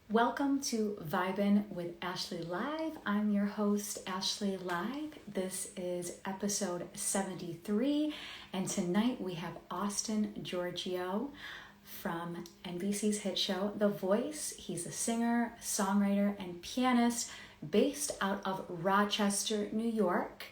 Welcome to Vibin with Ashley Live. I'm your host, Ashley Live. This is episode 73, and tonight we have Austin Giorgio from NBC's hit show, The Voice. He's a singer, songwriter, and pianist based out of Rochester, New York.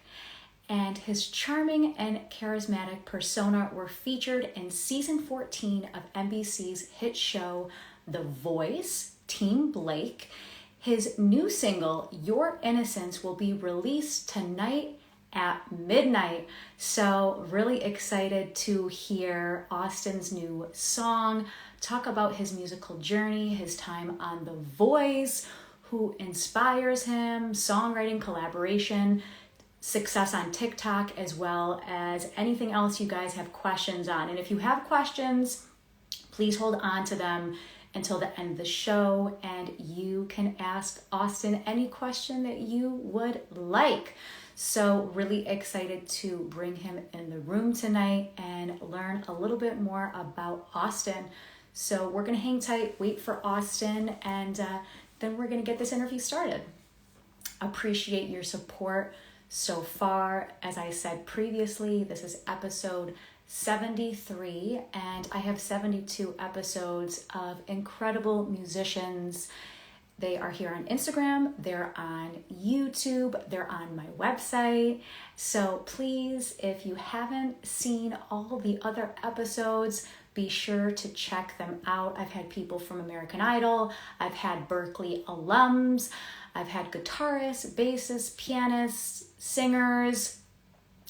And his charming and charismatic persona were featured in season 14 of NBC's hit show, The Voice, Team Blake. His new single, Your Innocence, will be released tonight at midnight. So really excited to hear Austin's new song, talk about his musical journey, his time on The Voice, who inspires him, songwriting, collaboration, success on TikTok, as well as anything else you guys have questions on. And if you have questions, please hold on to them until the end of the show, and you can ask Austin any question that you would like. So really excited to bring him in the room tonight and learn a little bit more about Austin. So we're gonna hang tight, wait for Austin, and then we're gonna get this interview started. Appreciate your support so far. As I said previously, this is episode 73, and I have 72 episodes of incredible musicians. They are here on Instagram, they're on YouTube, they're on my website. So please, if you haven't seen all the other episodes, be sure to check them out. I've had people from American Idol, I've had Berklee alums, I've had guitarists, bassists, pianists, singers.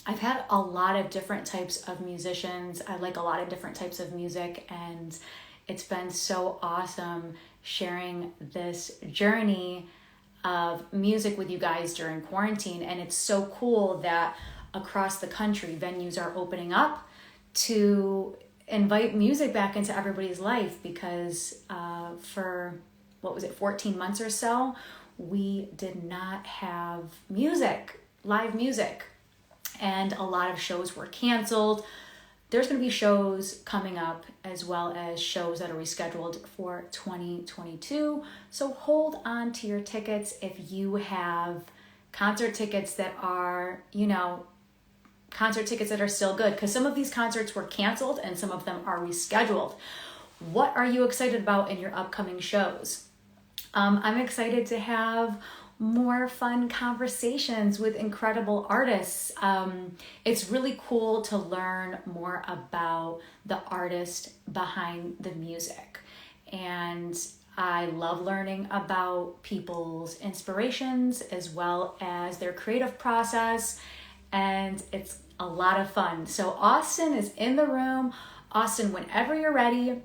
I've had a lot of different types of musicians. I like a lot of different types of music, and it's been so awesome sharing this journey of music with you guys during quarantine. And it's so cool that across the country, venues are opening up to invite music back into everybody's life, because for, 14 months or so, we did not have music, live music. And a lot of shows were canceled. There's going to be shows coming up, as well as shows that are rescheduled for 2022. So hold on to your tickets if you have concert tickets that are, concert tickets that are still good, because some of these concerts were canceled and some of them are rescheduled. What are you excited about in your upcoming shows? I'm excited to have more fun conversations with incredible artists. It's really cool to learn more about the artist behind the music. And I love learning about people's inspirations as well as their creative process. And it's a lot of fun. So Austin is in the room. Austin, whenever you're ready,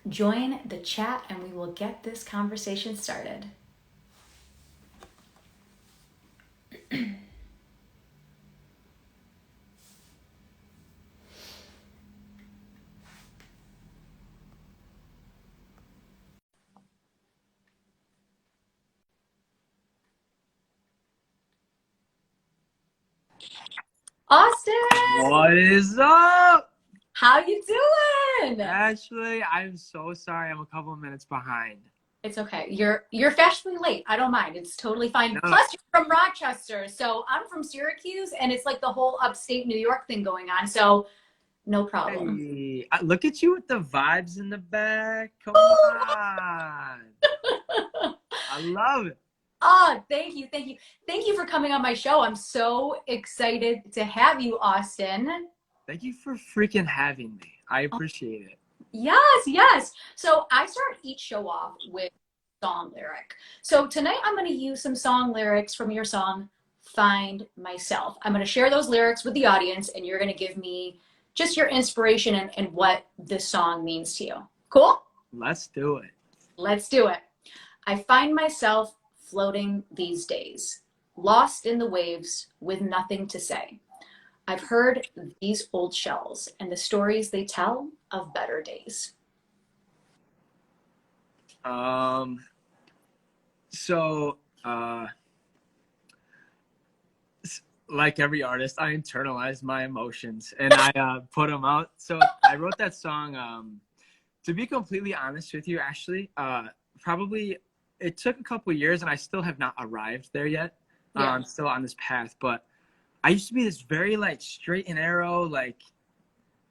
join the chat and we will get this conversation started. Austin! What is up? How you doing? Ashley, I'm so sorry I'm a couple of minutes behind. It's okay. You're fashionably late. I don't mind. It's totally fine. No. Plus, you're from Rochester, so I'm from Syracuse, and it's like the whole upstate New York thing going on, so no problem. Hey, look at you with the vibes in the back. Come on. I love it. Oh, thank you. Thank you. Thank you for coming on my show. I'm so excited to have you, Austin. Thank you for freaking having me. I appreciate it. Yes, yes. So I start each show off with song lyric. So tonight I'm going to use some song lyrics from your song, Find Myself. I'm going to share those lyrics with the audience, and you're going to give me just your inspiration and what this song means to you. Cool? Let's do it. Let's do it. I find myself floating these days, lost in the waves with nothing to say. I've heard these old shells and the stories they tell of better days. Like every artist, I internalized my emotions and I put them out. So I wrote that song. To be completely honest with you, Ashley, probably it took a couple years, and I still have not arrived there yet. Yeah. I'm still on this path, but I used to be this very like straight and narrow, like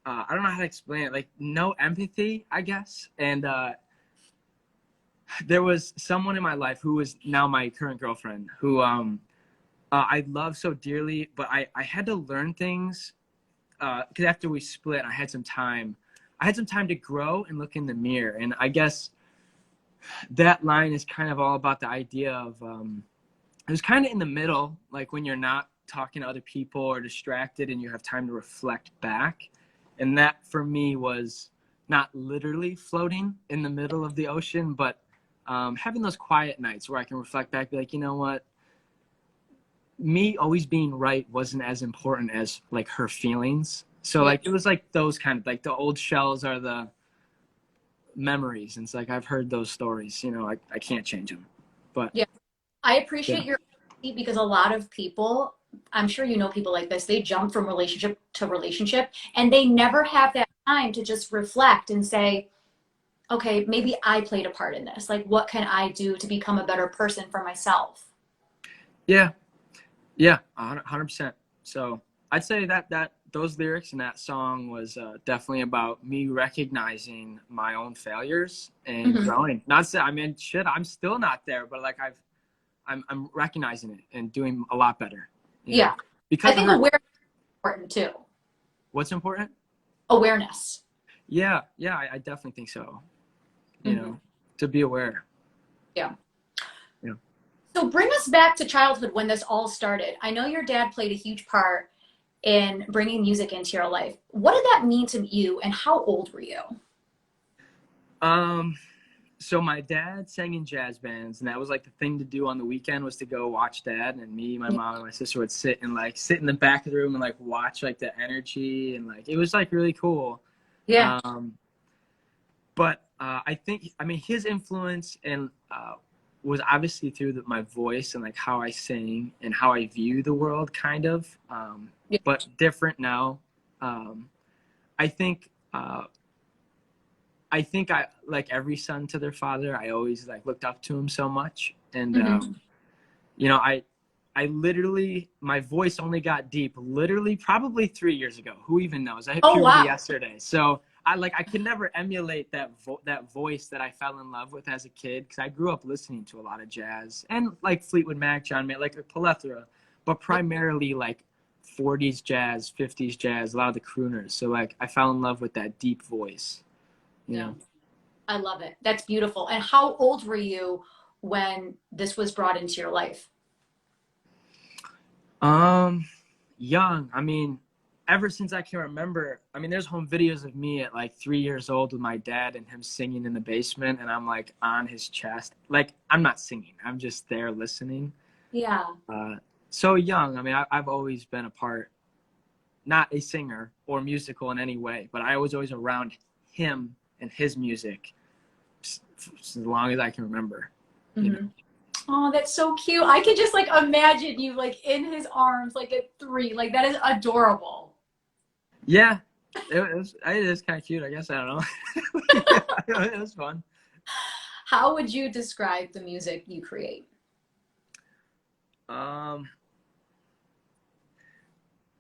I don't know how to explain it, like no empathy, I guess. And there was someone in my life who is now my current girlfriend who I love so dearly, but I had to learn things because after we split, I had some time. I had some time to grow and look in the mirror, and I guess that line is kind of all about the idea of it was kind of in the middle, like when you're not talking to other people or distracted and you have time to reflect back. And that for me was not literally floating in the middle of the ocean, but having those quiet nights where I can reflect back, be like, you know what? Me always being right wasn't as important as like her feelings. So like it was like those kind of like the old shells are the memories. And it's like I've heard those stories, you know, I can't change them. But Yeah. I appreciate yeah. your honesty because a lot of people, I'm sure you know people like this, they jump from relationship to relationship and they never have that time to just reflect and say, okay, maybe I played a part in this. Like, what can I do to become a better person for myself? Yeah. Yeah, 100%. So I'd say that those lyrics and that song was definitely about me recognizing my own failures and Mhm. growing. Not say, I mean, shit, I'm still not there, but like I'm recognizing it and doing a lot better. You know, Yeah. I because of think her. awareness is important too. What's important? Awareness. Yeah, yeah, I definitely think so. You Mhm. know, to be aware. Yeah. Yeah. So bring us back to childhood when this all started. I know your dad played a huge part in bringing music into your life. What did that mean to you and how old were you? Um. So my dad sang in jazz bands, and that was like the thing to do on the weekend was to go watch dad. And me, my Yeah. mom, and my sister would sit in the back of the room and like watch like the energy, and like it was like really cool. Yeah. Um, but I think I mean his influence and was obviously through my voice and like how I sing and how I view the world, kind of, Yeah. but different now. I think. I think I like every son to their father. I always like looked up to him so much, and Mhm. you know, I literally my voice only got deep literally probably 3 years ago. Who even knows? I hit Oh, puberty wow. yesterday, so I could never emulate that voice that I fell in love with as a kid because I grew up listening to a lot of jazz and like Fleetwood Mac, John Mayer, like a plethora, but Yeah. primarily like 40s jazz, 50s jazz, a lot of the crooners. So like I fell in love with that deep voice, you Yeah. know. I love it. That's beautiful. And how old were you when this was brought into your life? Um, Young. I mean, ever since I can remember, I mean, there's home videos of me at like 3 years old with my dad and him singing in the basement, and I'm like on his chest. Like, I'm not singing, I'm just there listening. Yeah. Uh, so young. I mean, I've always been a part, not a singer or musical in any way, but I was always around him and his music as long as I can remember, you know. Hmm. Oh, that's so cute. I could just like imagine you like in his arms, like at 3. Like that is adorable. Yeah, it is kind of cute, I guess. I don't know. Yeah, it was fun. How would you describe the music you create? Um,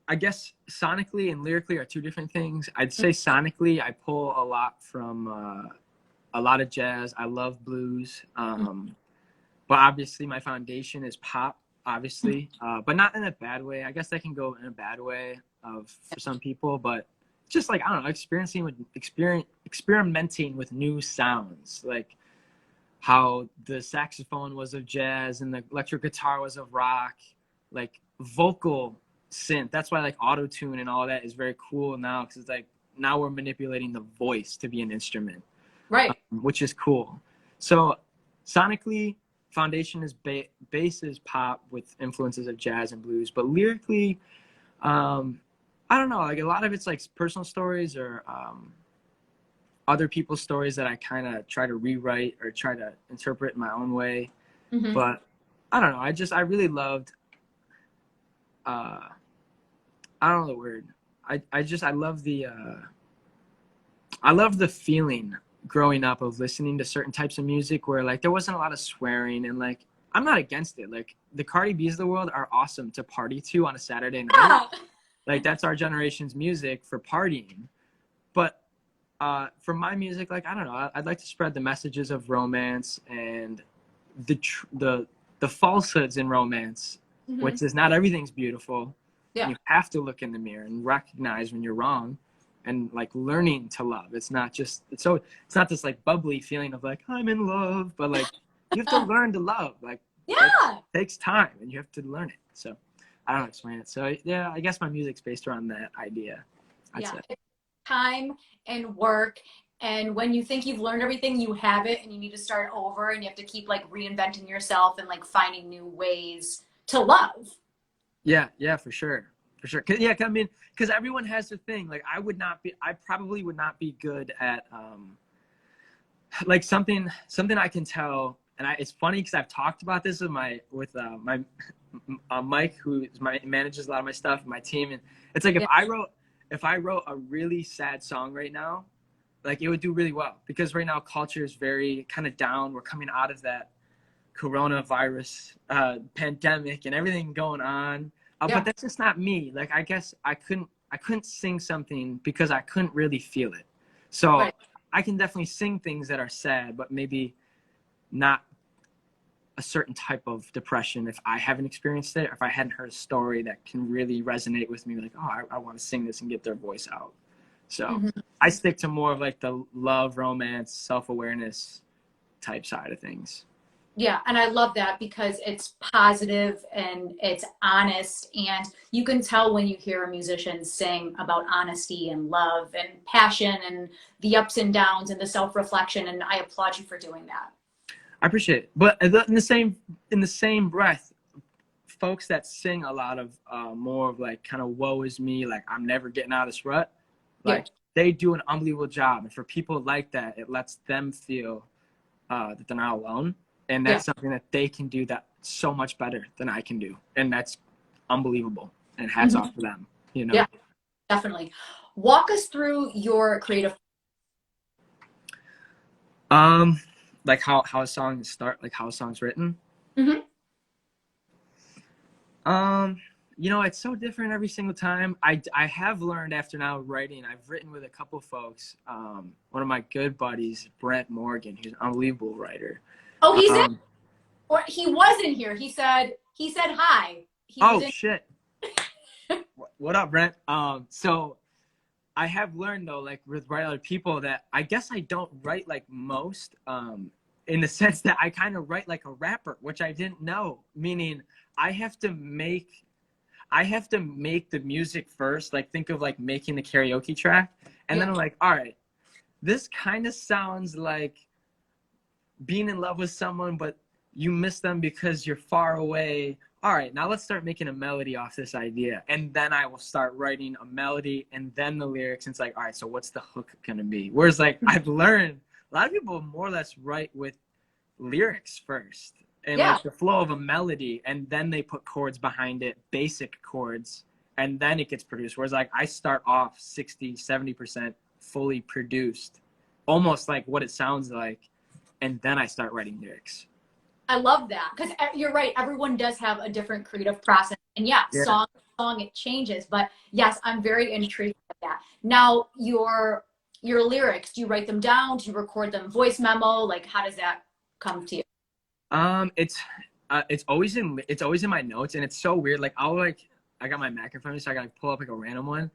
I guess sonically and lyrically are two different things. I'd say sonically, I pull a lot from a lot of jazz. I love blues, but obviously my foundation is pop, obviously, but not in a bad way. I guess that can go in a bad way for some people, but just like I don't know, experimenting with new sounds, like how the saxophone was of jazz and the electric guitar was of rock, like vocal synth. That's why like auto tune and all that is very cool now because it's like now we're manipulating the voice to be an instrument, Right. which is cool. So sonically, foundation is bass is pop with influences of jazz and blues, but lyrically, um, I don't know. Like a lot of it's like personal stories or other people's stories that I kind of try to rewrite or try to interpret in my own way. Hmm. But I don't know. I really loved. I don't know the word. I love the feeling growing up of listening to certain types of music where like there wasn't a lot of swearing, and like I'm not against it. Like the Cardi B's of the world are awesome to party to on a Saturday night. Yeah. Like that's our generation's music for partying. But for my music, like I don't know, I'd like to spread the messages of romance and the falsehoods in romance, which is not everything's beautiful. Yeah. You have to look in the mirror and recognize when you're wrong, and like learning to love. It's not not this like bubbly feeling of like I'm in love, but like you have to learn to love. Like Yeah. it takes time and you have to learn it. So I don't know, explain it. So yeah, I guess my music's based around that idea. I'd say. Time and work, and when you think you've learned everything, you haven't, and you need to start over, and you have to keep like reinventing yourself and like finding new ways to love. Yeah, for sure. Yeah, I mean, because everyone has their thing. Like I probably would not be good at like something I can tell. And it's funny because I've talked about this with my Mike, who manages a lot of my stuff and my team. And it's like if I wrote a really sad song right now, like it would do really well, because right now culture is very kind of down. We're coming out of that coronavirus pandemic and everything going on. But that's just not me. Like I guess I couldn't sing something because I couldn't really feel it. So I can definitely sing things that are sad, but maybe not a certain type of depression if I haven't experienced it, or if I hadn't heard a story that can really resonate with me, like, oh, I want to sing this and get their voice out. So I stick to more of like the love, romance, self-awareness type side of things. Yeah, and I love that because it's positive and it's honest, and you can tell when you hear a musician sing about honesty and love and passion and the ups and downs and the self-reflection, and I applaud you for doing that. I appreciate it. But in the same breath, folks that sing a lot of more of like kind of woe is me, like I'm never getting out of this rut, like they do an unbelievable job. And for people like that, it lets them feel that they're not alone. And that's something that they can do that so much better than I can do. And that's unbelievable. And hats off to them, you know? Yeah, definitely. Walk us through your creative. Like how a song start, like how a song's written. You know, it's so different every single time. I have learned after now writing, I've written with a couple folks. One of my good buddies, Brent Morgan, he's an unbelievable writer. Oh, he's in. Or he wasn't here. He said hi. Shit. What up, Brent? So I have learned though, like with writing other people, that I guess I don't write like most, in the sense that I kind of write like a rapper, which I didn't know. Meaning I have to make the music first, like think of like making the karaoke track. And then I'm like, all right, this kind of sounds like being in love with someone, but you miss them because you're far away. All right, now let's start making a melody off this idea. And then I will start writing a melody and then the lyrics. And it's like, all right, so what's the hook going to be? Whereas like I've learned a lot of people more or less write with lyrics first and like the flow of a melody, and then they put chords behind it, basic chords, and then it gets produced. Whereas like I start off 60-70% fully produced, almost like what it sounds like, and then I start writing lyrics. I love that, because you're right. Everyone does have a different creative process, and song it changes. But yes, I'm very intrigued by that. Now, your lyrics, do you write them down? Do you record them voice memo? Like, how does that come to you? It's always in my notes, and it's so weird. Like I got my Mac in front of me, so I gotta pull up like a random one.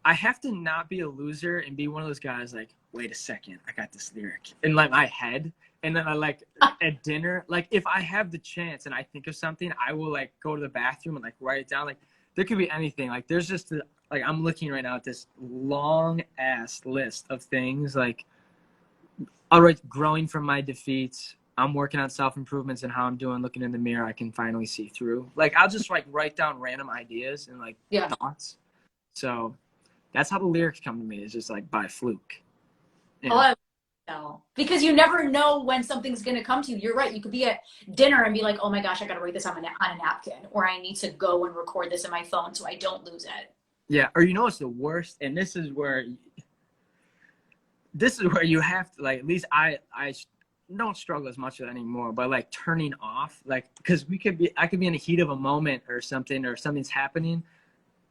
I have to not be a loser and be one of those guys like, wait a second, I got this lyric in like my head. And then I like at dinner, like if I have the chance and I think of something, I will like go to the bathroom and like write it down. Like there could be anything. Like there's just like I'm looking right now at this long ass list of things. Like all right, growing from my defeats. I'm working on self-improvements and how I'm doing. Looking in the mirror, I can finally see through. Like I'll just like write down random ideas and like thoughts. So that's how the lyrics come to me. It's just like by fluke. You know? I know. Because you never know when something's going to come to you. You're right. You could be at dinner and be like, oh my gosh, I got to write this on a napkin, or I need to go and record this in my phone so I don't lose it. Yeah. Or you know what's the worst? And this is where this is where you have to, like, at least I don't struggle as much with it anymore, but like turning off, like, because I could be in the heat of a moment or something's happening,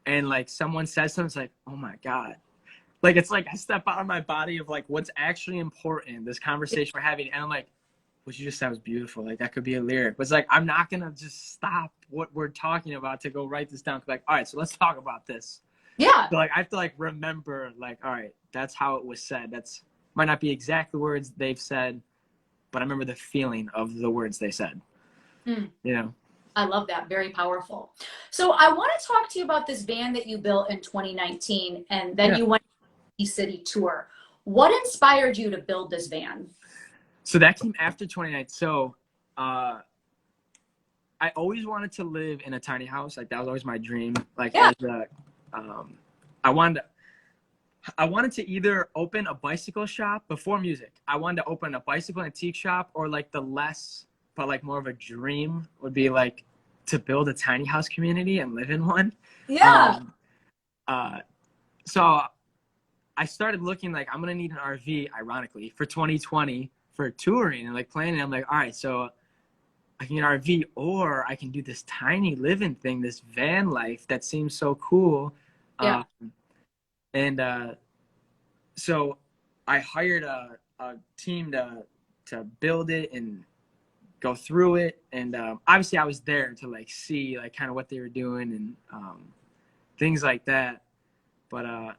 and like someone says something, it's like, oh my God. Like, it's like I step out of my body of like what's actually important, this conversation we're having, and I'm like, what you just said was beautiful. Like, that could be a lyric. But it's like, I'm not going to just stop what we're talking about to go write this down. Like, all right, so let's talk about this. Yeah. So like, I have to like remember, like, all right, that's how it was said. That's might not be exact the words they've said, but I remember the feeling of the words they said. You know? I love that. Very powerful. So I want to talk to you about this van that you built in 2019, and then you went on the city tour. What inspired you to build this van? So that came after 2019. So I always wanted to live in a tiny house. Like, that was always my dream. Like, as a, I wanted to either open a bicycle shop before music. I wanted to open a bicycle antique shop, or like but like more of a dream would be like to build a tiny house community and live in one. Yeah. So I started looking, like, I'm going to need an RV, ironically, for 2020 for touring and like planning. I'm like, all right, so I can get an RV, or I can do this tiny living thing, this van life that seems so cool. Yeah. So I hired a team to build it and go through it. And obviously I was there to like see like kind of what they were doing and things like that. But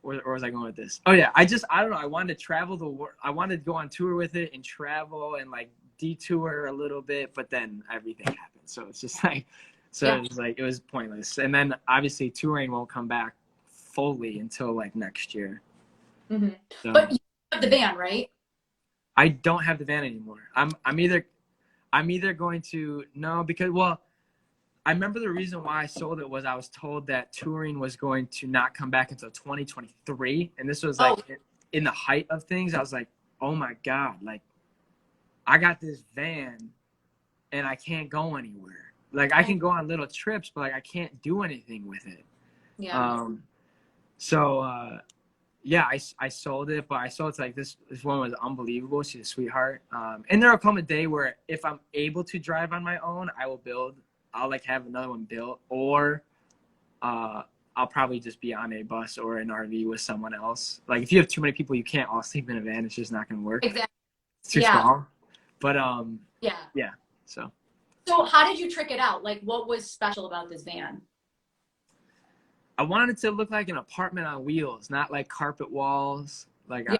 where was I going with this? Oh yeah, I don't know. I wanted to travel the world. I wanted to go on tour with it and travel and like detour a little bit, but then everything happened. So it's just like, it was pointless. And then obviously touring won't come back fully until like next year. Mm-hmm. So, but you have the van, right? I don't have the van anymore. I'm either going to, no, because, well, I remember the reason why I sold it was I was told that touring was going to not come back until 2023. And this was like in the height of things. I was like, oh my God, like, I got this van and I can't go anywhere. Like, I can go on little trips, but like I can't do anything with it. Yeah. I sold it, but I sold it to like this woman was unbelievable. She's a sweetheart. And there'll come a day where if I'm able to drive on my own, I'll like have another one built, or I'll probably just be on a bus or an RV with someone else. Like, if you have too many people, you can't all sleep in a van. It's just not going to work. Exactly. It's too small. But yeah. So how did you trick it out? Like, what was special about this van? I wanted it to look like an apartment on wheels, not like carpet walls. Like, it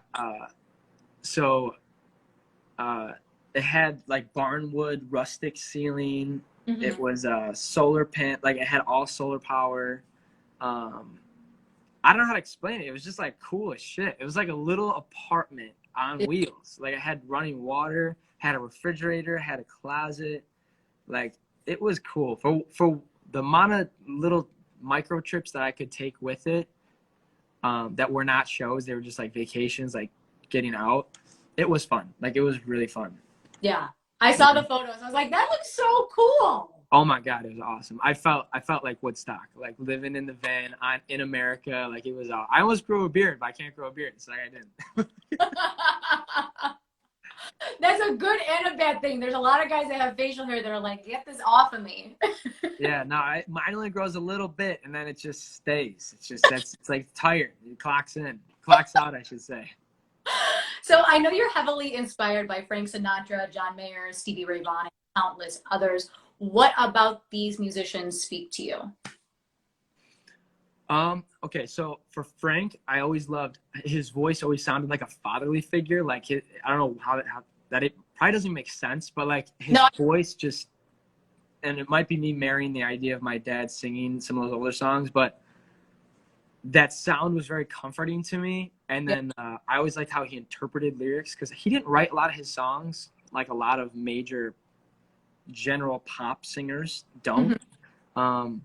had like barnwood rustic ceiling. Mm-hmm. It was a solar pan, like it had all solar power. I don't know how to explain it. It was just like cool as shit. It was like a little apartment on wheels. Like, it had running water, had a refrigerator, had a closet. Like, it was cool for the amount of little micro trips that I could take with it, that were not shows. They were just like vacations, like getting out. It was fun. Like, it was really fun. Yeah. I saw the photos. I was like, that looks so cool. Oh my God, it was awesome. I felt like Woodstock, like living in the van in America. Like, it was I almost grew a beard, but I can't grow a beard. So like, I didn't. That's a good and a bad thing. There's a lot of guys that have facial hair that are like, get this off of me. Yeah, no, mine only grows a little bit and then it just stays. It's like tired. It clocks out, I should say. So I know you're heavily inspired by Frank Sinatra, John Mayer, Stevie Ray Vaughan, and countless others. What about these musicians speak to you? Okay, so for Frank, I always loved his voice. Always sounded like a fatherly figure. Like, I don't know how that it probably doesn't make sense, but like his voice just, and it might be me marrying the idea of my dad singing some of those older songs, but that sound was very comforting to me. And then I always liked how he interpreted lyrics, because he didn't write a lot of his songs like a lot of major general pop singers don't. Mm-hmm.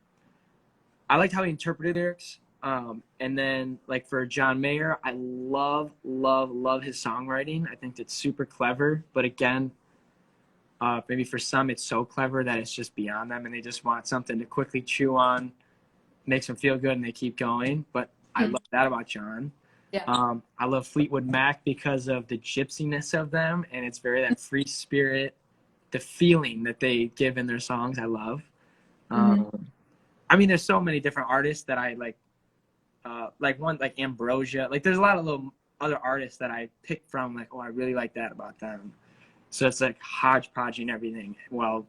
I liked how he interpreted lyrics. And then like for John Mayer, I love his songwriting. I think it's super clever, but again, maybe for some it's so clever that it's just beyond them and they just want something to quickly chew on, makes them feel good and they keep going. But I love that about John. Yeah. I love Fleetwood Mac because of the gypsiness of them, and it's very that free spirit, the feeling that they give in their songs. I love. Mm-hmm. I mean, there's so many different artists that I like one like Ambrosia. Like there's a lot of little other artists that I pick from. Like, oh, I really like that about them. So it's like hodgepodge and everything, while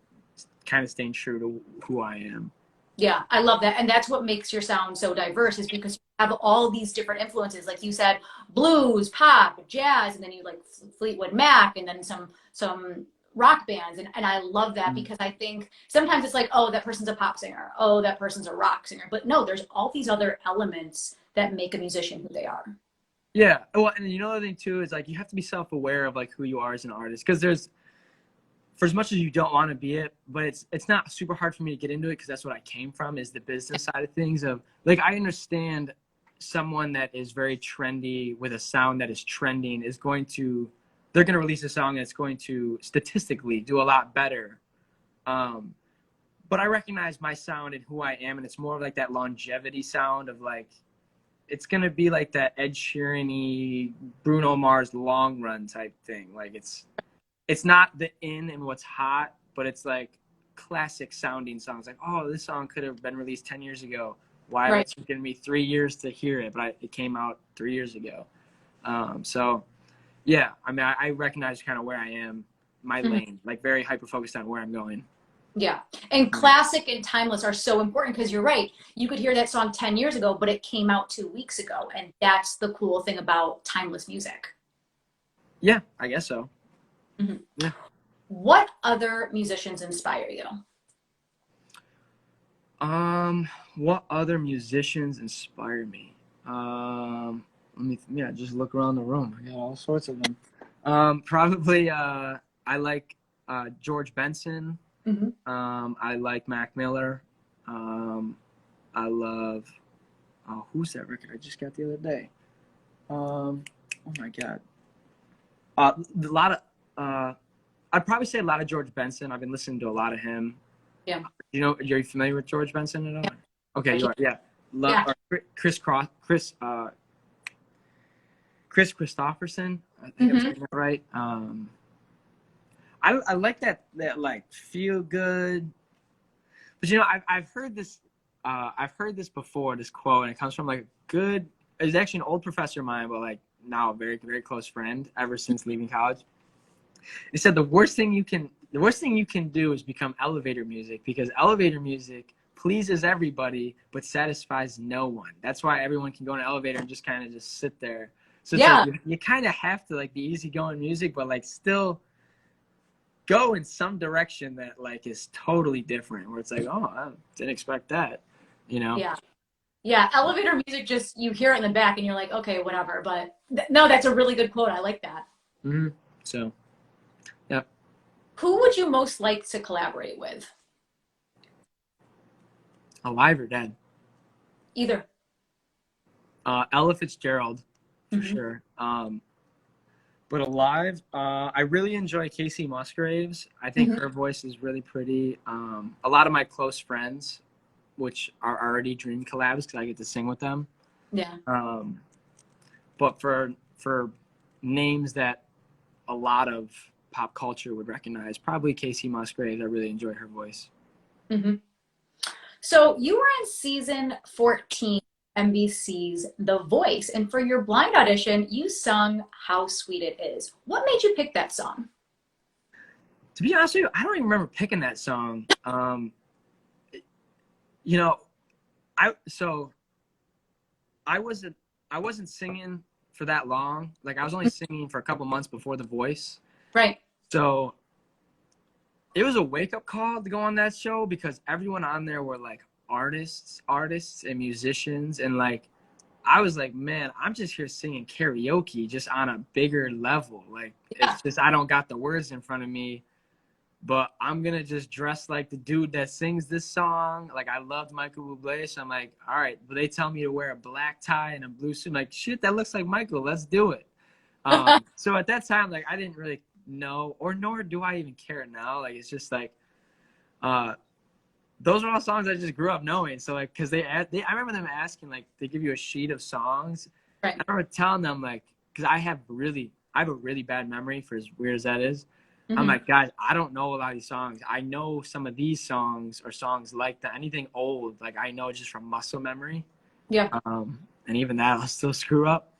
kind of staying true to who I am. Yeah, I love that. And that's what makes your sound so diverse is because you have all these different influences. Like you said, blues, pop, jazz, and then you like Fleetwood Mac and then some rock bands. And I love that because I think sometimes it's like, oh, that person's a pop singer. Oh, that person's a rock singer. But no, there's all these other elements that make a musician who they are. Yeah. Well, and you know the other thing too is like you have to be self-aware of like who you are as an artist, because there's, for as much as you don't want to be it, but it's not super hard for me to get into it because that's what I came from, is the business side of things. Of like, I understand someone that is very trendy with a sound that is trending is going to, they're going to release a song that's going to statistically do a lot better. But I recognize my sound and who I am, and it's more of like that longevity sound of like, it's going to be like that Ed Sheeran-y, Bruno Mars long run type thing. Like it's not the in and what's hot, but it's like classic sounding songs. Like, oh, this song could have been released 10 years ago. Why Right. it's taken me 3 years to hear it, but it came out 3 years ago. So yeah, I mean, I recognize kind of where I am, my Mhm. lane, like very hyper focused on where I'm going. Yeah. And classic and timeless are so important because you're right. You could hear that song 10 years ago, but it came out 2 weeks ago. And that's the cool thing about timeless music. Yeah, I guess so. Mhm. Yeah. What other musicians inspire you? What other musicians inspire me? Just look around the room. I got all sorts of them. Probably I like George Benson. Mm-hmm. I like Mac Miller. I love who's that record I just got the other day? Oh my god. A lot of I'd probably say a lot of George Benson. I've been listening to a lot of him. Yeah. You know, are you familiar with George Benson at all? Yeah. Okay, you are. Yeah. Yeah. Chris Christopherson. I think I'm Mm-hmm. saying that right. I like that like feel good. But you know, I've heard this before, this quote, and it comes from like good. It's actually an old professor of mine, but like now a very very close friend ever since leaving college. He said the worst thing you can do is become elevator music, because elevator music pleases everybody but satisfies no one. That's why everyone can go in an elevator and just kind of just sit there. So it's Yeah. like you kind of have to like be easygoing music, but like still go in some direction that like is totally different, where it's like, oh, I didn't expect that, you know? Yeah. Yeah. Elevator music, just you hear it in the back and you're like, okay, whatever. But no, that's a really good quote. I like that. Mm-hmm. So, yeah. Who would you most like to collaborate with? Alive or dead? Either. Ella Fitzgerald, for Mm-hmm. sure. But alive, I really enjoy Casey Musgraves. I think Mm-hmm. her voice is really pretty. A lot of my close friends, which are already dream collabs because I get to sing with them. Yeah. But for names that a lot of pop culture would recognize, probably Casey Musgraves. I really enjoy her voice. Mm-hmm. So you were in season 14, NBC's The Voice, and for your blind audition, you sung How Sweet It Is. What made you pick that song? To be honest with you, I don't even remember picking that song. You know, so I wasn't singing for that long. Like I was only singing for a couple months before The Voice. Right. So it was a wake up call to go on that show, because everyone on there were like artists and musicians, and like I was like, man, I'm just here singing karaoke just on a bigger level. Like Yeah. it's just I don't got the words in front of me, but I'm gonna just dress like the dude that sings this song. Like I loved Michael Bublé, so I'm like, all right, but they tell me to wear a black tie and a blue suit. I'm like, shit, that looks like Michael. Let's do it. So at that time, like I didn't really know, or nor do I even care now. Like it's just like, those are all songs I just grew up knowing. So like, cause I remember them asking, like they give you a sheet of songs, Right. I remember telling them, like, because I have a really bad memory, for as weird as that is. I'm like, guys, I don't know a lot of these songs. I know some of these songs or songs like that. Anything old, like I know just from muscle memory. Yeah. And even that I'll still screw up.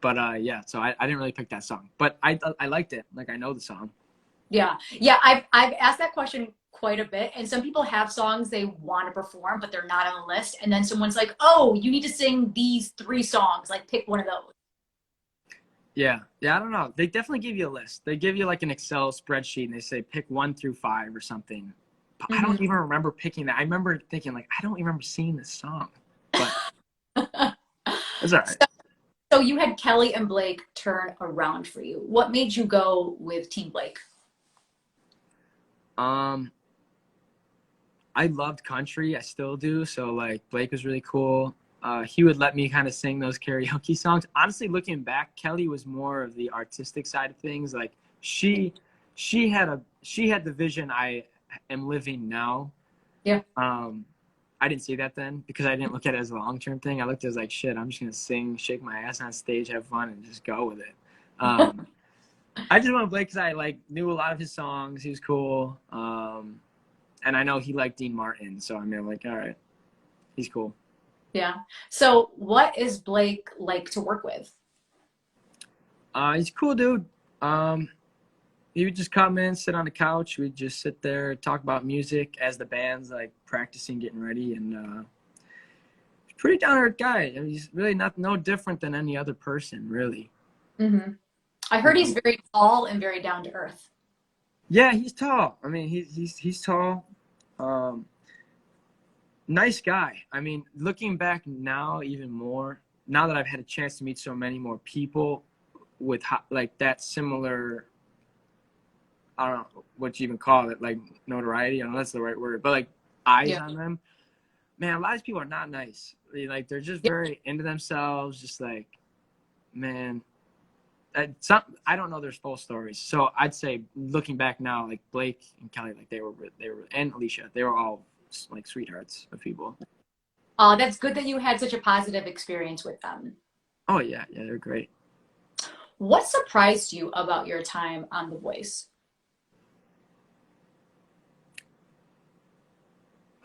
But yeah, so I didn't really pick that song, but I liked it. Like I know the song. Yeah. Yeah. I've asked that question quite a bit. And some people have songs they want to perform, but they're not on the list. And then someone's like, oh, you need to sing these 3 songs. Like pick one of those. Yeah. Yeah. I don't know. They definitely give you a list. They give you like an Excel spreadsheet and they say pick 1 through 5 or something. But I don't even remember picking that. I remember thinking like, I don't even remember seeing this song, but it's all right. So you had Kelly and Blake turn around for you. What made you go with Team Blake? I loved country. I still do. So like Blake was really cool. He would let me kind of sing those karaoke songs. Honestly, looking back, Kelly was more of the artistic side of things. Like she had the vision I am living now. Yeah. I didn't see that then because I didn't look at it as a long-term thing. I looked at it as like, shit, I'm just gonna sing, shake my ass on stage, have fun, and just go with it. I just went with Blake because I like knew a lot of his songs. He was cool. And I know he liked Dean Martin, so I mean, I'm like, all right, he's cool. Yeah. So what is Blake like to work with? He's a cool dude. He would just come in, sit on the couch. We'd just sit there, talk about music as the band's like practicing, getting ready, and he's a pretty down to earth guy. I mean, he's really no different than any other person, really. I heard he's very tall and very down to earth. Yeah, he's tall. I mean, he's tall. Nice guy. I mean, looking back now, even more, now that I've had a chance to meet so many more people with like that similar, I don't know what you even call it, like notoriety. I don't know if that's the right word, but like eyes on them. Man, a lot of these people are not nice. They're just very into themselves. Just like, man, I don't know their full stories. So I'd say looking back now, like Blake and Kelly, like they were, and Alicia, they were all like sweethearts of people. That's good that you had such a positive experience with them. Oh yeah, they're great. What surprised you about your time on The Voice?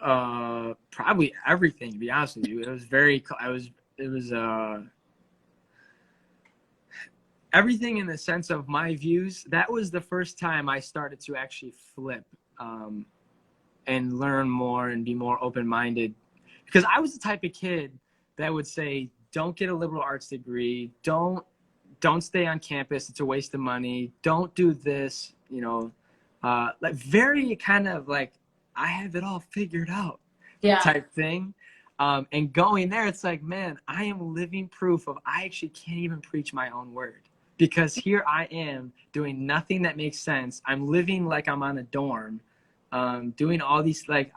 Probably everything, to be honest with you. It was everything in the sense of my views. That was the first time I started to actually flip and learn more and be more open-minded, because I was the type of kid that would say, don't get a liberal arts degree, don't stay on campus, it's a waste of money, don't do this, like very kind of like I have it all figured out type thing. And going there, it's like, man, I am living proof of I actually can't even preach my own word, because here I am doing nothing that makes sense. I'm living like I'm on a dorm, doing all these, like,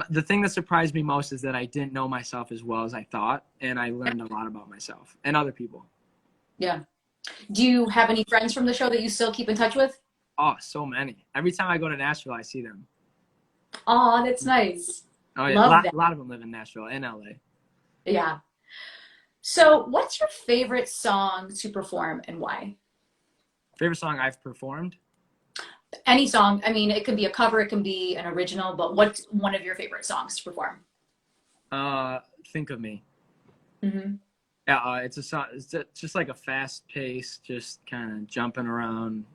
the thing that surprised me most is that I didn't know myself as well as I thought, and I learned a lot about myself and other people. Yeah. Do you have any friends from the show that you still keep in touch with? Oh, so many. Every time I go to Nashville, I see them. Oh, that's nice. Oh yeah, a lot of them live in Nashville and LA. Yeah. So what's your favorite song to perform and why? Favorite song I've performed? Any song. I mean, it could be a cover, it can be an original, but what's one of your favorite songs to perform? Think of Me. Yeah, it's a song. It's just like a fast pace, just kind of jumping around.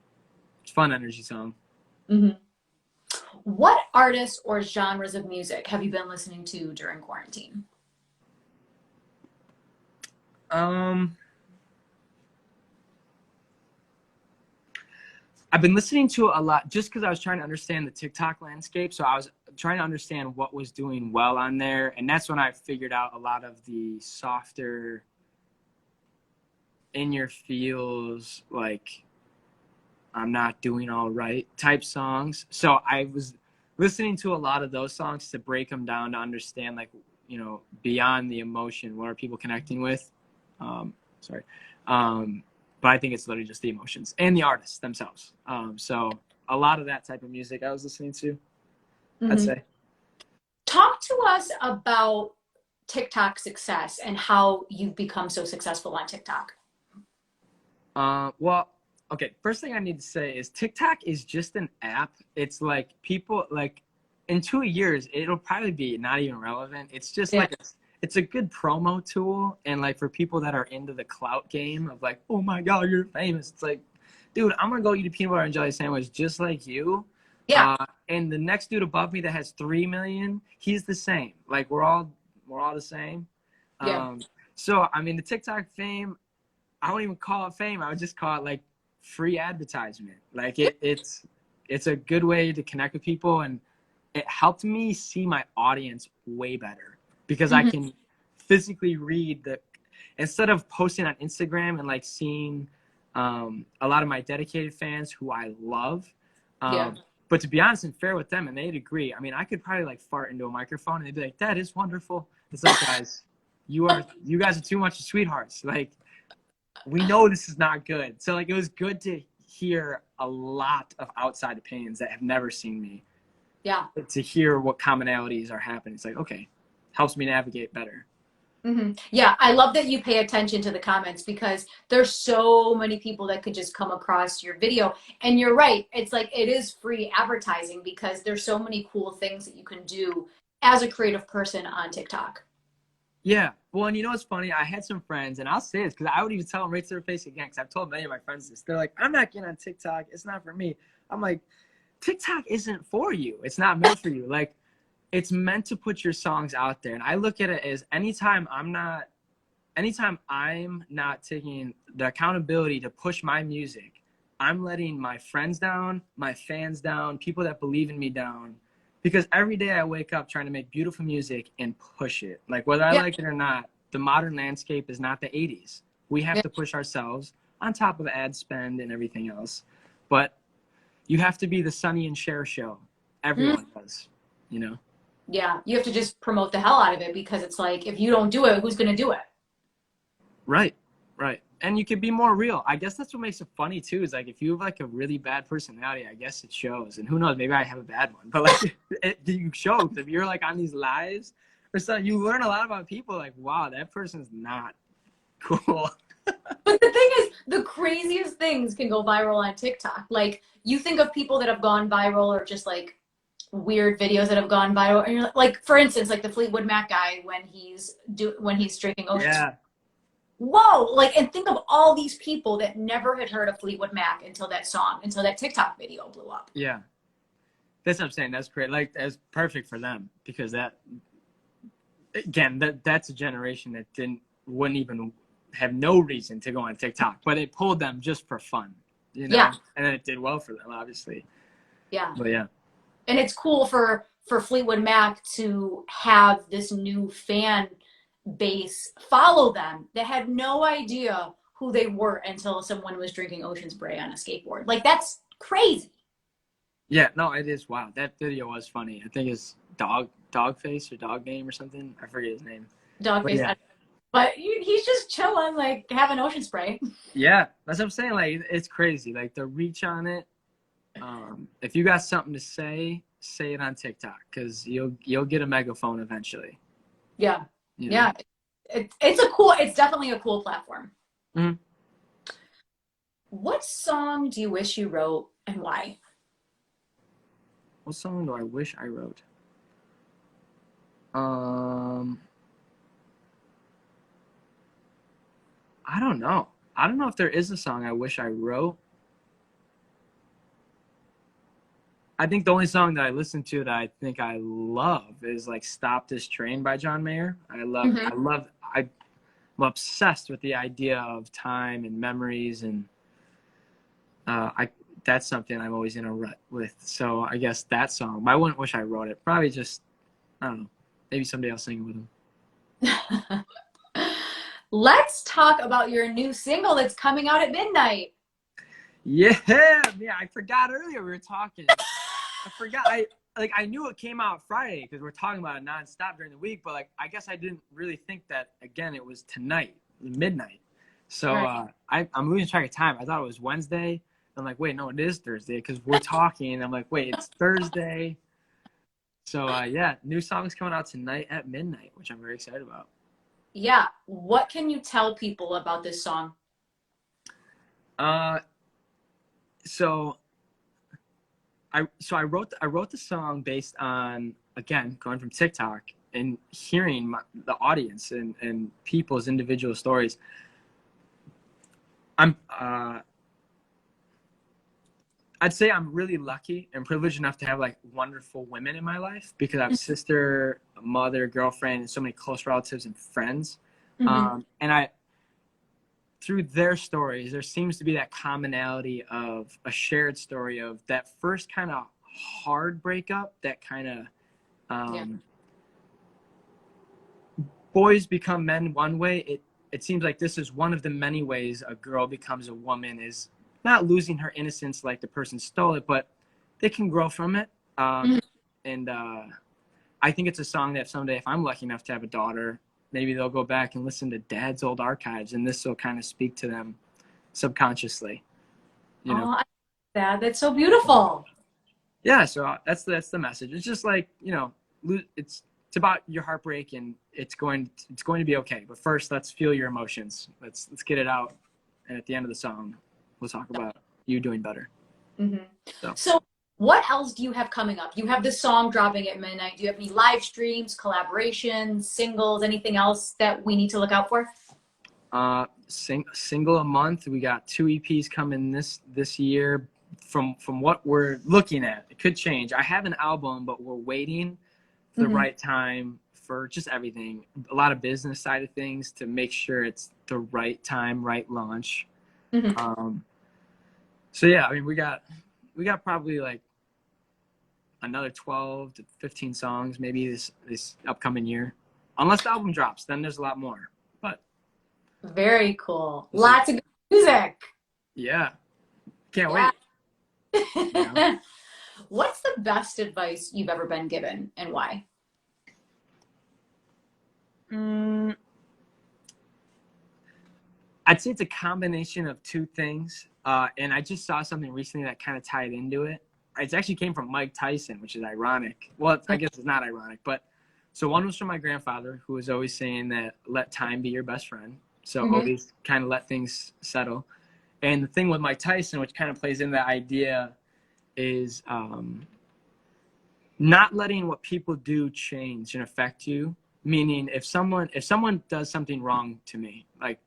It's a fun energy song. What artists or genres of music have you been listening to during quarantine? I've been listening to a lot just because I was trying to understand the TikTok landscape. So I was trying to understand what was doing well on there. And that's when I figured out a lot of the softer, in your feels, like I'm not doing all right type songs. So I was listening to a lot of those songs to break them down to understand, like, beyond the emotion, what are people connecting with? But I think it's literally just the emotions and the artists themselves. So a lot of that type of music I was listening to, I'd say. Talk to us about TikTok success and how you've become so successful on TikTok? Well, okay. First thing I need to say is TikTok is just an app. It's like people like in 2 years, it'll probably be not even relevant. It's just Yeah. like it's a good promo tool. And like for people that are into the clout game of like, oh my God, you're famous. It's like, dude, I'm going to go eat a peanut butter and jelly sandwich just like you. Yeah. And the next dude above me that has 3 million, he's the same. Like we're all the same. Yeah. So I mean the TikTok fame, I won't even call it fame. I would just call it like free advertisement. Like it's a good way to connect with people, and it helped me see my audience way better because I Mhm. can physically read instead of posting on Instagram and like seeing a lot of my dedicated fans who I love. Yeah. But to be honest and fair with them, and they'd agree. I mean, I could probably like fart into a microphone and they'd be like, "That is wonderful." It's like, guys, you guys are too much of sweethearts. Like, we know this is not good. So like it was good to hear a lot of outside opinions that have never seen me. Yeah. To hear what commonalities are happening. It's like, okay, helps me navigate better. Yeah, I love that you pay attention to the comments because there's so many people that could just come across your video. And you're right. It's like it is free advertising because there's so many cool things that you can do as a creative person on TikTok. Yeah. Well, and you know what's funny? I had some friends, and I'll say this because I would even tell them right to their face again because I've told many of my friends this. They're like, I'm not getting on TikTok. It's not for me. I'm like, TikTok isn't for you. It's not meant for you. Like, it's meant to put your songs out there. And I look at it as anytime I'm not taking the accountability to push my music, I'm letting my friends down, my fans down, people that believe in me down. Because every day I wake up trying to make beautiful music and push it. Like whether I Yeah. like it or not, the modern landscape is not the 80s. We have Yeah. to push ourselves on top of ad spend and everything else. But you have to be the Sonny and Cher show. Mm. Everyone does, you know? Yeah. You have to just promote the hell out of it because it's like if you don't do it, who's going to do it? Right, right. And you can be more real. I guess that's what makes it funny too. Is like if you have like a really bad personality, I guess it shows. And who knows, maybe I have a bad one. But like you show if you're like on these lives or something, you learn a lot about people. Like, wow, that person's not cool. But the thing is, the craziest things can go viral on TikTok. Like you think of people that have gone viral or just like weird videos that have gone viral, and you're like for instance, like the Fleetwood Mac guy when he's drinking oceans. Yeah, Whoa! Like, and think of all these people that never had heard of Fleetwood Mac until that TikTok video blew up. yeah. That's what I'm saying. That's great. Like that's perfect for them because that again, that's a generation that wouldn't even have no reason to go on TikTok, but it pulled them just for fun, you know. Yeah. And then it did well for them, obviously. Yeah. But yeah. And it's cool for Fleetwood Mac to have this new fan base follow them that had no idea who they were until someone was drinking ocean spray on a skateboard. Like that's crazy. Yeah, no, it is wild. That video was funny. I think it's Dogface or Dog Name or something. I forget his name. But Dogface. yeah. But he's just chilling, like having ocean spray. Yeah, that's what I'm saying. Like it's crazy. Like the reach on it. If you got something to say it on TikTok because you'll get a megaphone eventually. Yeah. You know? Yeah. It's definitely a cool platform. Mm-hmm. What song do you wish you wrote and why? What song do I wish I wrote? I don't know. I don't know if there is a song I wish I wrote. I think the only song that I listen to that I think I love is like "Stop This Train" by John Mayer. I'm obsessed with the idea of time and memories, and that's something I'm always in a rut with. So I guess that song. But I wouldn't wish I wrote it. Probably just, I don't know. Maybe someday I'll sing it with him. Let's talk about your new single that's coming out at midnight. Yeah, I forgot earlier we were talking. I forgot. I knew it came out Friday because we're talking about it nonstop during the week, but like I guess I didn't really think that again it was tonight, midnight. So Right. I'm losing track of time. I thought it was Wednesday. I'm like, wait, no, it is Thursday because we're talking. I'm like, wait, it's Thursday. So yeah, new song's coming out tonight at midnight, which I'm very excited about. Yeah. What can you tell people about this song? Uh, so I wrote the song based on, again, going from TikTok and hearing the audience and people's individual stories. I'm I'd say I'm really lucky and privileged enough to have like wonderful women in my life, because I have a sister, a mother, girlfriend, and so many close relatives and friends. Mm-hmm. And I, through their stories, there seems to be that commonality of a shared story of that first kind of hard breakup, that kind of Yeah. boys become men one way. It seems like this is one of the many ways a girl becomes a woman, is not losing her innocence like the person stole it, but they can grow from it. Mhm. And I think it's a song that someday, if I'm lucky enough to have a daughter, maybe they'll go back and listen to dad's old archives, and this will kind of speak to them subconsciously, you know? Oh, I like that. That's so beautiful. Yeah, so that's the message. It's just like, it's about your heartbreak, and it's going to be okay. But first, let's feel your emotions. Let's get it out, and at the end of the song, we'll talk about you doing better. Mm-hmm. So, So, what else do you have coming up? You have this song dropping at midnight. Do you have any live streams, collaborations, singles, anything else that we need to look out for? single a month. We got 2 EPs coming this year. From what we're looking at, it could change. I have an album, but we're waiting for the Mm-hmm. right time for just everything. A lot of business side of things to make sure it's the right time, right launch. Mm-hmm. So yeah, I mean, we got probably like another 12 to 15 songs maybe this upcoming year, unless the album drops. Then there's a lot more. But Very cool. we'll see. Lots of good music. Yeah, can't Yeah. wait. You know? What's the best advice you've ever been given and why? I'd say it's a combination of two things. And I just saw something recently that kind of tied into it. It actually came from Mike Tyson, which is ironic. Well, I guess it's not ironic, but so one was from my grandfather, who was always saying that let time be your best friend. So Mm-hmm. always kind of let things settle. And the thing with Mike Tyson, which kind of plays into that idea, is not letting what people do change and affect you. Meaning, if someone does something wrong to me, like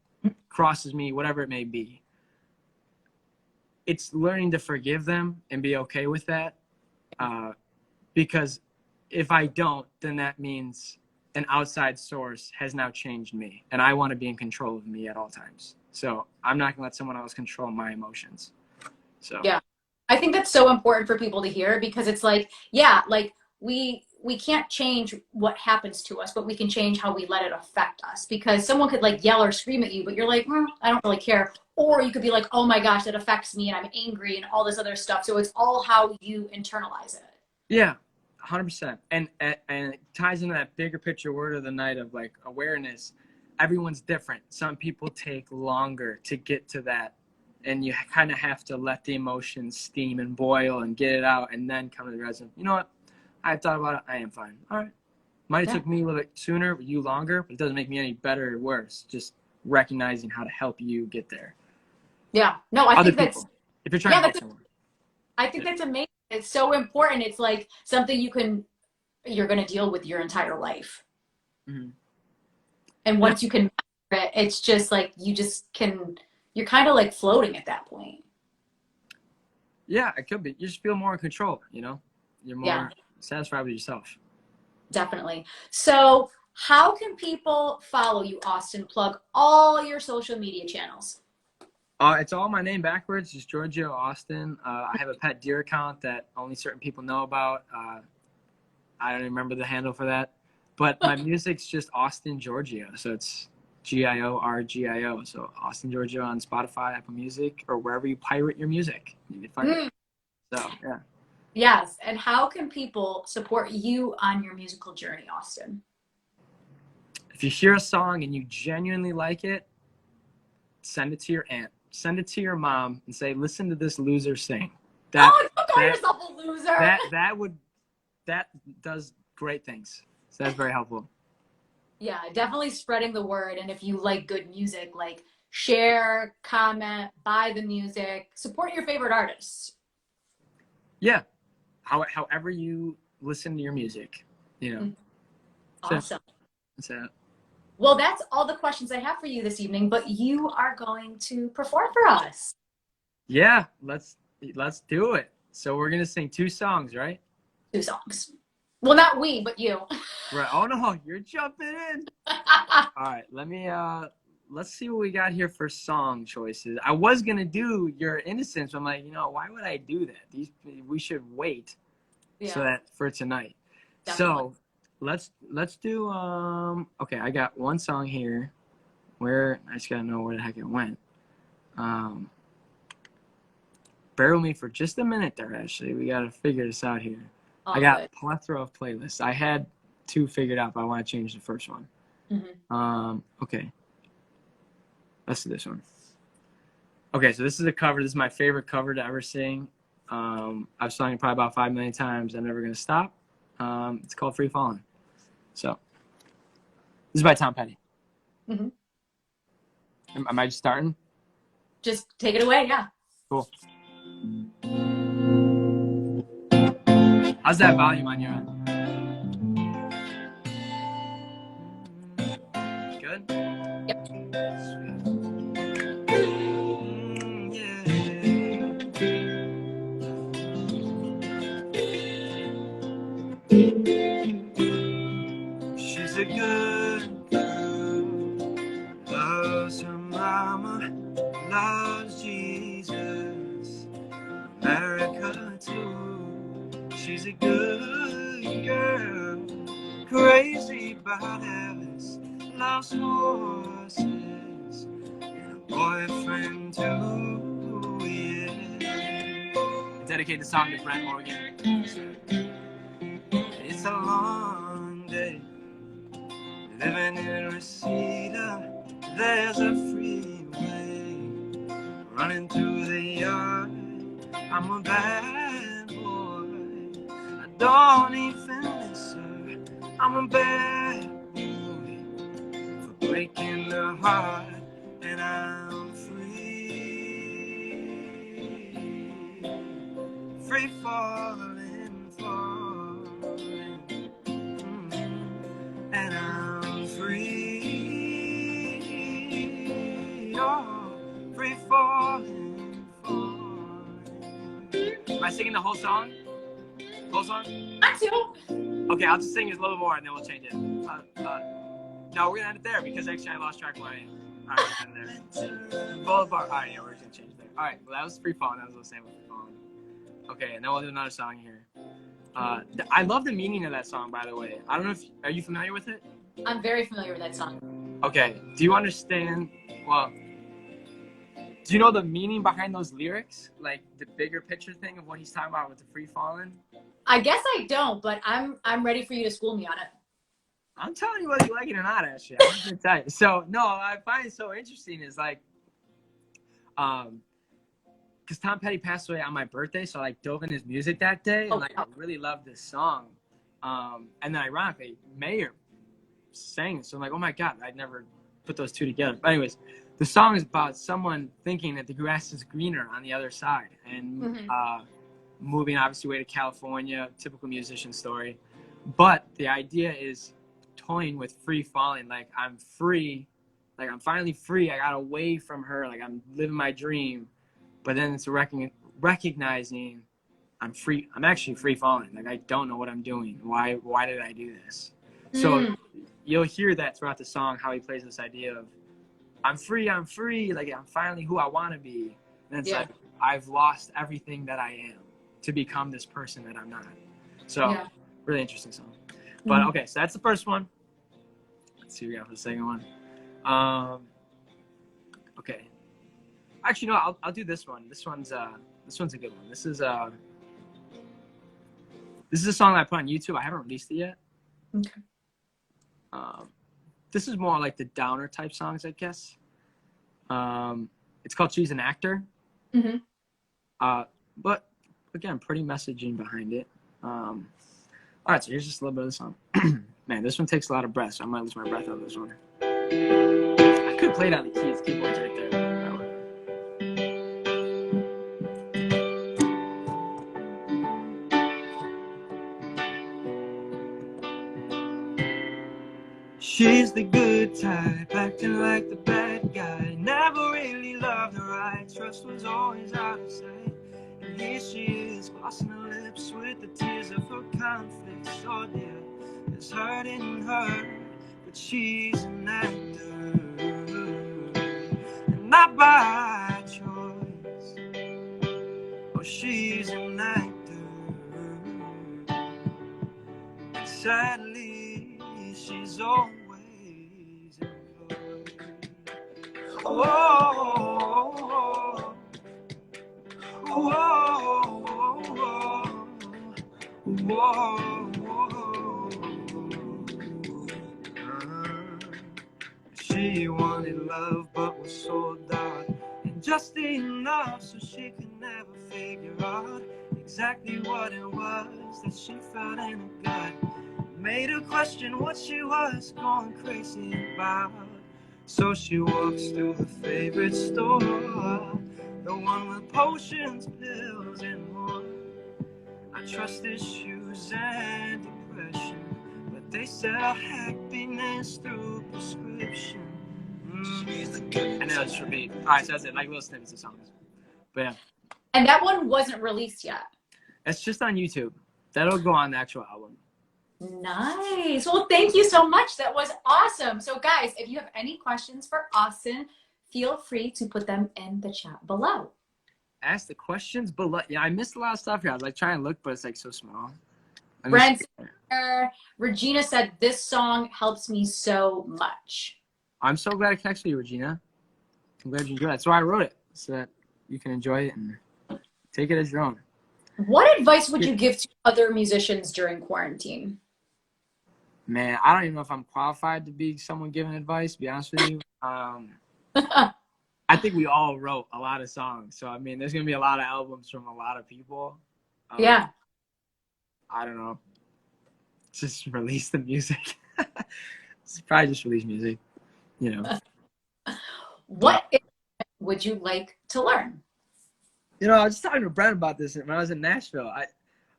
crosses me, whatever it may be, it's learning to forgive them and be okay with that. Because if I don't, then that means an outside source has now changed me, and I want to be in control of me at all times. So I'm not gonna let someone else control my emotions. So Yeah. I think that's so important for people to hear because it's like, yeah, like we can't change what happens to us, but we can change how we let it affect us. Because someone could like yell or scream at you, but you're like, I don't really care. Or you could be like, oh my gosh, that affects me and I'm angry and all this other stuff. So it's all how you internalize it. yeah, 100%. And it ties into that bigger picture word of the night of like awareness. Everyone's different. Some people take longer to get to that, and you kind of have to let the emotions steam and boil and get it out, and then come to the realization, you know what? I thought about it. I am fine. All right. Might have took me a little bit sooner, but you longer, but it doesn't make me any better or worse. Just recognizing how to help you get there. Yeah. No, I Other think people, that's if you're trying to help someone. I think that's amazing. It's so important. It's like something you're going to deal with your entire life. Mm-hmm. And once you can master it, it's just like you're kind of like floating at that point. Yeah, it could be. You just feel more in control, You're more satisfied with yourself. Definitely. So, how can people follow you, Austin? Plug all your social media channels. It's all my name backwards, just Giorgio Austin. I have a pet deer account that only certain people know about. I don't remember the handle for that. But my music's just Austin Giorgio. So it's Giorgio. So Austin Giorgio on Spotify, Apple Music, or wherever you pirate your music. You can find it. So, yeah. Yes. And how can people support you on your musical journey, Austin? If you hear a song and you genuinely like it, send it to your aunt. Send it to your mom and say, listen to this loser sing. Don't call yourself a loser. That would that does great things. So that's very helpful. Yeah, definitely spreading the word. And if you like good music, like share, comment, buy the music, support your favorite artists. Yeah. However you listen to your music, you know. Awesome. That's it. Well, that's all the questions I have for you this evening, but you are going to perform for us. Yeah, let's do it. So we're gonna sing 2 songs, right? 2 songs. Well, not we, but you. Right. Oh no, you're jumping in. All right, let's see what we got here for song choices. I was gonna do Your Innocence, but I'm like, why would I do that? We should wait so that for tonight. Definitely. So let's do okay, I got one song here where I just gotta know where the heck it went. Bear with me for just a minute there, Ashley. We gotta figure this out here. I got a plethora of playlists. I had 2 figured out, but I want to change the first one. Okay. Let's do this one. Okay, so this is a cover. This is my favorite cover to ever sing. I've sung it probably about 5 million times. I'm never gonna stop. It's called Free Fallin'. So this is by Tom Petty. Am I just starting? Just take it away, yeah. Cool. How's that volume on your end? Good? Yep. She's a good girl, loves her mama, loves Jesus, America too. She's a good girl, crazy about Elvis, loves horses, and a boyfriend too, yeah. I dedicate the song to Brent Morgan. It's a long day, living in Reseda. There's a freeway running through the yard. I'm a bad boy, I don't even miss her. I'm a bad boy for breaking the heart, and I'm free falling, falling, and I'm free, oh, free falling, falling. Am I singing the whole song? Whole song? I do. Okay, I'll just sing it a little more and then we'll change it. No, we're gonna end it there because actually I lost track of where I am. All right, we're gonna end there. Boulevard. All right, yeah, we're just gonna change it there. All right, well that was Free Falling. That was the same with Free Falling. Okay, and then we'll do another song here. I love the meaning of that song, by the way. I don't know if are you familiar with it? I'm very familiar with that song. Okay, do you understand? Well, do you know the meaning behind those lyrics? Like the bigger picture thing of what he's talking about with the free falling? I guess I don't, but I'm ready for you to school me on it. I'm telling you whether you like it or not, actually. I'm gonna tell you. So no, I find it so interesting is like, because Tom Petty passed away on my birthday, so I like dove in his music that day, and like I really loved this song. And then ironically, Mayer sang it, so I'm like, oh my god, I'd never put those two together. But anyways, the song is about someone thinking that the grass is greener on the other side, and moving obviously away to California, typical musician story. But the idea is toying with free falling, like I'm free, like I'm finally free. I got away from her, like I'm living my dream. But then it's recognizing I'm free. I'm actually free falling. Like I don't know what I'm doing. Why did I do this? So you'll hear that throughout the song, how he plays this idea of I'm free. Like I'm finally who I want to be. And it's like I've lost everything that I am to become this person that I'm not. So really interesting song. But okay, so that's the first one. Let's see what we got for the second one. Okay. Actually, no, I'll do this one. This one's a good one. This is a song that I put on YouTube. I haven't released it yet. Okay. This is more like the downer type songs, I guess. It's called She's an Actor. But again, pretty messaging behind it. All right, so here's just a little bit of the song. Man, this one takes a lot of breath, so I might lose my breath on this one. I could play it on the keyboards right there. She's the good type, acting like the bad guy. Never really loved her right, trust was always out of sight. And here she is, glossing her lips with the tears of her conflicts. Oh dear, it's hurting her, but she's an actor, and not by choice. Oh, she's an actor, and sadly, she's always employed. Whoa, whoa, whoa, whoa. She wanted love but was sold out, and just enough so she could never figure out exactly what it was that she felt in her gut. Made her question what she was going crazy about. So she walks to her favorite store, the one with potions, pills, and more. I trust issues and depression, but they sell happiness through prescription. And that was for me. All right, so that's it. Like little snippets of songs. But yeah. And that one wasn't released yet. It's just on YouTube. That'll go on the actual album. Nice. Well, thank you so much. That was awesome. So guys, if you have any questions for Austin, feel free to put them in the chat below. Ask the questions below. Yeah, I missed a lot of stuff here. I was like trying to look, but it's like so small. Brent, Regina said, this song helps me so much. I'm so glad I connected with you, Regina. I'm glad you enjoyed it. That's why I wrote it, so that you can enjoy it and take it as your own. What advice would you give to other musicians during quarantine? Man, I don't even know if I'm qualified to be someone giving advice, to be honest with you. I think we all wrote a lot of songs. So, I mean, there's going to be a lot of albums from a lot of people. Yeah. I don't know. Just release the music. Probably just release music, you know. What would you like to learn? You know, I was just talking to Brent about this when I was in Nashville.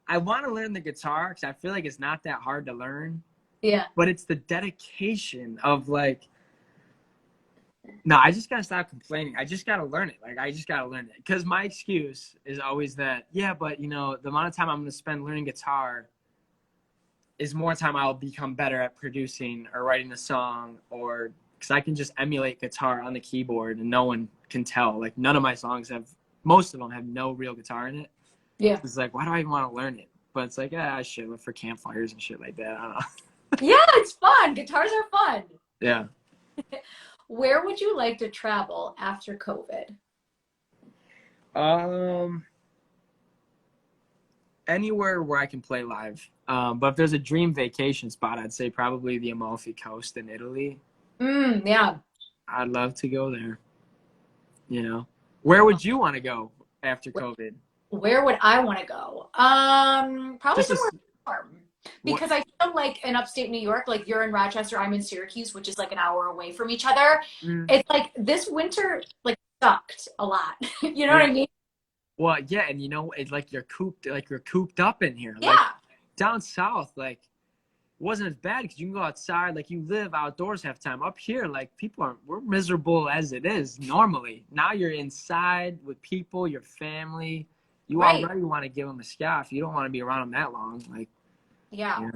I want to learn the guitar because I feel like it's not that hard to learn. Yeah. But it's the dedication of like, no, I just got to stop complaining. I just got to learn it. Like, I just got to learn it. Because my excuse is always that, yeah, but, you know, the amount of time I'm going to spend learning guitar is more time I'll become better at producing or writing a song, or because I can just emulate guitar on the keyboard and no one can tell. Like, none of my songs have, most of them have no real guitar in it. Yeah. It's like, why do I even want to learn it? But it's like, I should look for campfires and shit like that. I don't know. Yeah, it's fun. Guitars are fun. Yeah. Where would you like to travel after COVID? Anywhere where I can play live. But if there's a dream vacation spot, I'd say probably the Amalfi Coast in Italy. Yeah. I'd love to go there. You know, where would you want to go after COVID? Where would I want to go? Probably somewhere warm. Because I feel like in upstate New York, like you're in Rochester, I'm in Syracuse, which is like an hour away from each other. It's like this winter like sucked a lot. You know what I mean? Well, yeah, and you know, it's like you're cooped up in here. Yeah. Like, down south, like, it wasn't as bad because you can go outside, like you live outdoors half the time. Up here, like we're miserable as it is normally. Now you're inside with people, your family. You already want to give them a scoff. You don't want to be around them that long, like. Yeah.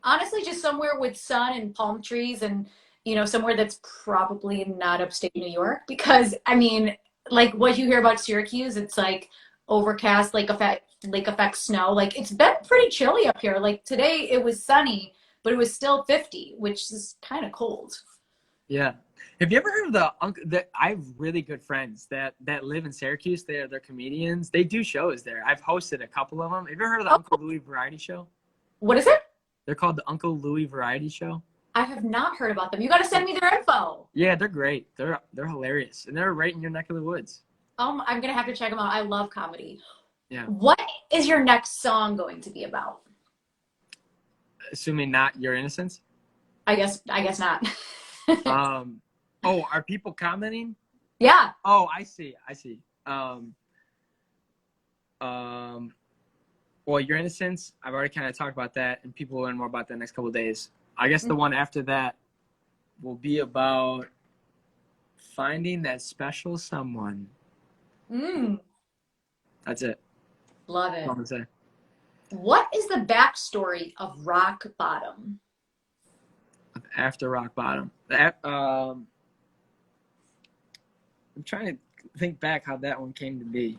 Honestly, just somewhere with sun and palm trees and, you know, somewhere that's probably not upstate New York. Because, I mean, like what you hear about Syracuse, it's like overcast, lake effect snow. Like, it's been pretty chilly up here. Like, today it was sunny, but it was still 50, which is kind of cold. Yeah. Have you ever heard of I have really good friends that live in Syracuse. They're comedians. They do shows there. I've hosted a couple of them. Have you ever heard of the Uncle Louie Variety Show? What is it? They're called the Uncle Louie Variety Show. I have not heard about them. You got to send me their info. Yeah, they're great. They're hilarious, and they're right in your neck of the woods. I'm gonna have to check them out. I love comedy. Yeah. What is your next song going to be about? Assuming not your innocence. I guess not. Oh, are people commenting? Yeah. Oh, I see. Well, your innocence, I've already kind of talked about that, and people will learn more about that next couple of days. I guess the one after that will be about finding that special someone. That's it. Love it. That's all I'm gonna say. What is the backstory of Rock Bottom? After rock bottom. I'm trying to think back how that one came to be.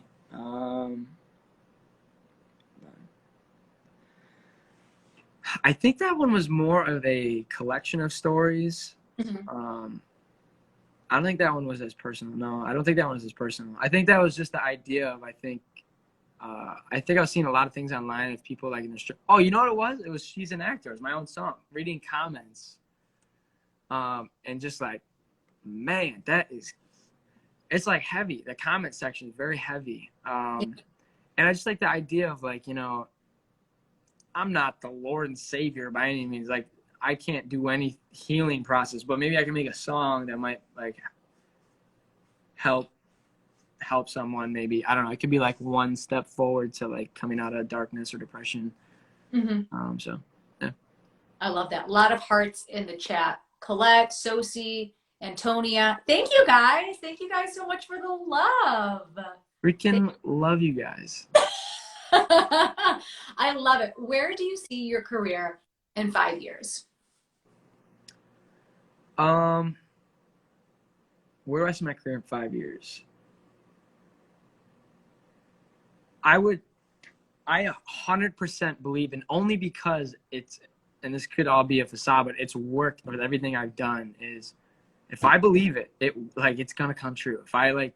I think that one was more of a collection of stories. Mm-hmm. I don't think that one was as personal. No, I don't think that one was as personal. I think that was just the idea of, I think I was seeing a lot of things online of people like in the street. Oh, you know what it was? It was She's an Actor. It was my own song. Reading comments. And just like, man, it's like heavy. The comment section is very heavy. And I just like the idea of like, you know, I'm not the Lord and Savior by any means. Like, I can't do any healing process, but maybe I can make a song that might like help someone. Maybe, I don't know. It could be like one step forward to like coming out of darkness or depression. So yeah. I love that. A lot of hearts in the chat. Colette, Sosie, Antonia. Thank you guys. Thank you guys so much for the love. Freaking love you guys. I love it. Where do you see your career in 5 years? Where do I see my career in 5 years? I 100% believe, and only because it's, and this could all be a facade, but it's worked with everything I've done, is if I believe it's gonna come true. If I like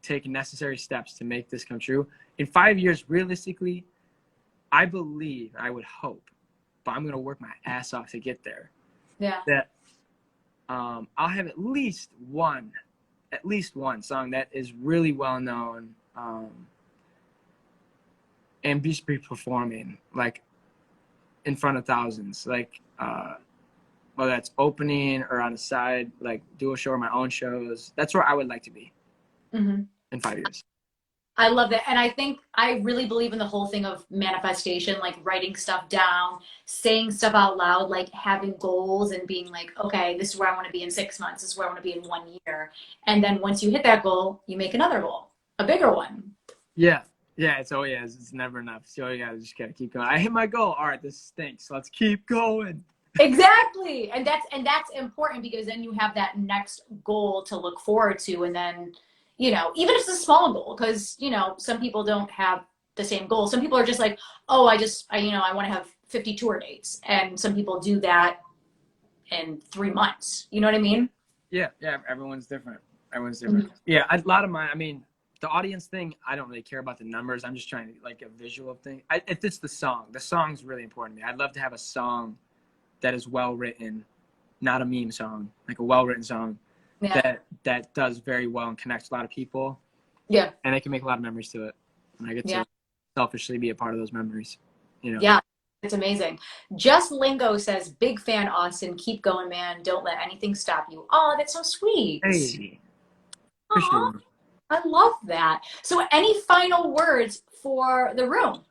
take necessary steps to make this come true, in 5 years, realistically, I believe, I would hope, but I'm gonna work my ass off to get there. Yeah. That I'll have at least one song that is really well known, and just be performing like in front of thousands, like whether that's opening or on the side, like do a show or my own shows. That's where I would like to be in 5 years. I love that. And I think I really believe in the whole thing of manifestation, like writing stuff down, saying stuff out loud, like having goals and being like, okay, this is where I want to be in 6 months. This is where I want to be in 1 year. And then once you hit that goal, you make another goal, a bigger one. Yeah. Yeah. It's never enough. So you just gotta keep going. I hit my goal. All right, this stinks. Let's keep going. Exactly. And that's important, because then you have that next goal to look forward to. And then, you know, even if it's a small goal, because, you know, some people don't have the same goal. Some people are just like, oh, I want to have 50 tour dates. And some people do that in 3 months. You know what I mean? Yeah. Everyone's different. Yeah. A lot of the audience thing, I don't really care about the numbers. I'm just trying to like a visual thing. If it's the song's really important to me. I'd love to have a song that is well written, not a meme song, like a well written song. Yeah. That does very well and connects a lot of people. Yeah. And I can make a lot of memories to it. And I get to selfishly be a part of those memories. You know? Yeah, it's amazing. Just Lingo says, big fan, Austin. Keep going, man. Don't let anything stop you. Oh, that's so sweet. Hey. Appreciate it. I love that. So any final words for the room?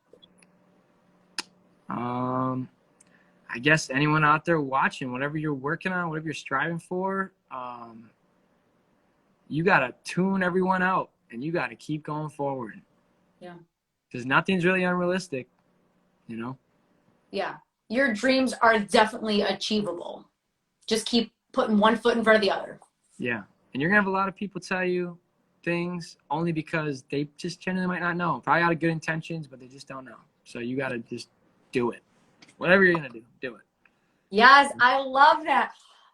I guess anyone out there watching, whatever you're working on, whatever you're striving for, you got to tune everyone out and you got to keep going forward. Yeah. Because nothing's really unrealistic, you know? Yeah. Your dreams are definitely achievable. Just keep putting one foot in front of the other. Yeah. And you're going to have a lot of people tell you things only because they just genuinely might not know. Probably out of good intentions, but they just don't know. So you got to just do it. Whatever you're going to do it. Yes, I love that.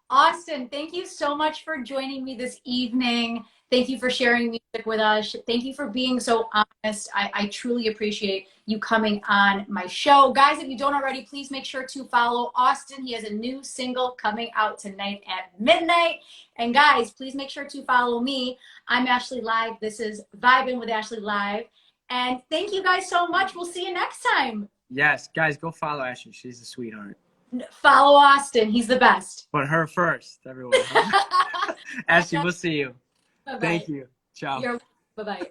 Austin, thank you so much for joining me this evening. Thank you for sharing music with us. Thank you for being so honest. I truly appreciate you coming on my show. Guys, if you don't already, please make sure to follow Austin. He has a new single coming out tonight at midnight. And guys, please make sure to follow me. I'm Ashley Live. This is Vibin with Ashley Live. And thank you guys so much. We'll see you next time. Yes, guys, go follow Ashley. She's a sweetheart. Follow Austin. He's the best. But her first, everyone. Ashley, we'll see you. Bye-bye. Thank you. Ciao. Bye-bye.